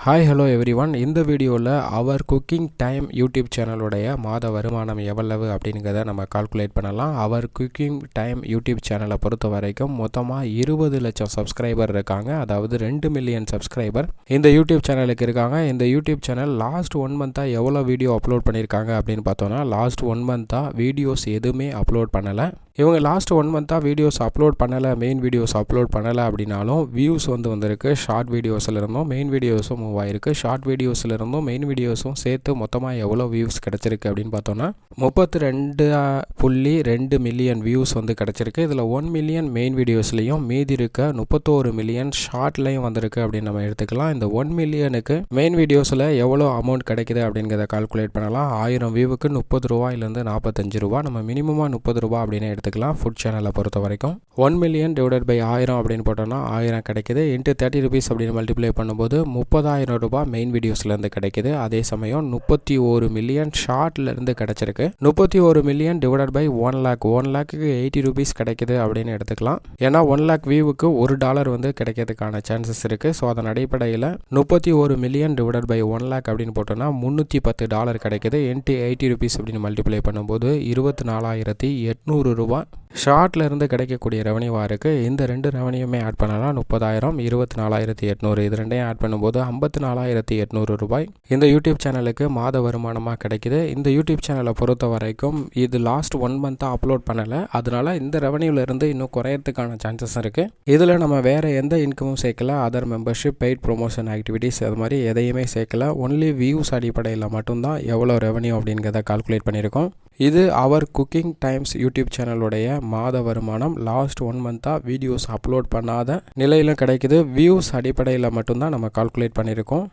Hi hello everyone. இந்த வீடியோவில் அவர் cooking time YouTube சேனலுடைய மாத வருமானம் எவ்வளவு அப்படிங்கிறத நம்ம கால்குலேட் பண்ணலாம். அவர் குக்கிங் டைம் யூடியூப் சேனலை பொறுத்த வரைக்கும் மொத்தமாக 20 லட்சம் சப்ஸ்கிரைபர் இருக்காங்க. அதாவது 2 மில்லியன் சப்ஸ்கிரைபர் இந்த யூடியூப் சேனலுக்கு இருக்காங்க. இந்த யூடியூப் சேனல் லாஸ்ட் 1 மந்த்தாக எவ்வளோ வீடியோ அப்லோட் பண்ணியிருக்காங்க அப்படின்னு பார்த்தோன்னா லாஸ்ட் 1 மந்த்தாக வீடியோஸ் எதுவுமே அப்லோட் பண்ணலை. இவங்க லாஸ்ட் 1 மந்த்தாக வீடியோஸ் அப்லோட் பண்ணலை, மெயின் வீடியோஸ் அப்லோட் பண்ணலை அப்படின்னாலும் வியூஸ் வந்திருக்கு. ஷார்ட் வீடியோஸில் இருந்தும் மெயின் வீடியோஸும் மூவ் ஆயிருக்கு. ஷார்ட் வீடியோஸில் இருந்தும் மெயின் வீடியோஸும் சேர்த்து மொத்தமாக எவ்வளோ வியூஸ் கிடச்சிருக்கு அப்படின்னு பார்த்தோன்னா 32.2 மில்லியன் வியூஸ் கிடச்சிருக்கு. இதில் 1 மில்லியன் மெயின் வீடியோஸ்லையும் மீதி இருக்க 31 மில்லியன் ஷார்ட்லையும் வந்திருக்கு அப்படின்னு நம்ம எடுத்துக்கலாம். இந்த 1 மில்லியனுக்கு மெயின் வீடியோஸில் எவ்வளோ அமௌண்ட் கிடைக்குது அப்படிங்கிறத கால்குலேட் பண்ணலாம். 1000 வியூவுக்கு 30 ரூபாயிலேருந்து 45 ரூபா, நம்ம மினிமமாக 30 ரூபா அப்படின்னு எடுத்துக்கலாம். ஃபுட் சேனலை பொறுத்த வரைக்கும் 1 மில்லியன் டிவைடட் பை 1000 அப்படின்னு போட்டோம்னா 1000 கிடைக்குது. இன்ட்டு 30 ருபீஸ் அப்படின்னு மல்டிப்ளை பண்ணும்போது 30,000 ரூபாய் மெயின் வீடியோஸ்லேருந்து கிடைக்குது. அதே சமயம் 31 மில்லியன் ஷார்ட்லேருந்து கிடைச்சிருக்கு. 31 மில்லியன் டிவைடட் பை 1 லேக் 1 லேக்குக்கு 80 ருபீஸ் கிடைக்குது அப்படின்னு எடுத்துக்கலாம். ஏன்னா 1 லேக் வியூவுக்கு $1 கிடைக்கிறதுக்கான சான்சஸ் இருக்குது. ஸோ அதன் அடிப்படையில் 31 மில்லியன் டிவைடட் பை 1 லேக் அப்படின்னு போட்டோம்னா $310 கிடைக்குது. இன்ட்டு 80 ருபீஸ் அப்படின்னு மல்டிப்ளை பண்ணும்போது 24,800 ரூபா ஷார்ட்ல இருந்து கிடைக்கக்கூடிய ரெவன்யூவாக இருக்குது. இந்த ரெண்டு ரெவன்யூமே ஆட் பண்ணலாம். 30,000 24,800 இது ரெண்டையும் ஆட் பண்ணும்போது 54,800 ரூபாய் இந்த யூடியூப் சேனலுக்கு மாத வருமானமாக கிடைக்குது. இந்த யூடியூப் சேனலை பொறுத்த வரைக்கும் இது லாஸ்ட் 1 மந்த்தாக அப்லோட் பண்ணலை. அதனால இந்த ரெவன்யூலேருந்து இன்னும் குறையறதுக்கான சான்சஸ் இருக்குது. இதில் நம்ம வேறு எந்த இன்கமும் சேர்க்கல. Other membership, paid promotion activities அது மாதிரி எதையுமே சேர்க்கல. ஒன்லி வியூஸ் அடிப்படையில் மட்டும்தான் எவ்வளோ ரெவன்யூ அப்படிங்கிறத கால்குலேட் பண்ணியிருக்கோம். இது அவர் குக்கிங் டைம்ஸ் யூடியூப் சேனலுடைய மாத வருமானம். லாஸ்ட் 1 மந்த்தாக வீடியோஸ் அப்லோட் பண்ணாத நிலையில் கிடைக்குது. வியூஸ் அடிப்படையில் மட்டும்தான் நம்ம கால்குலேட் பண்ணியிருக்கோம்.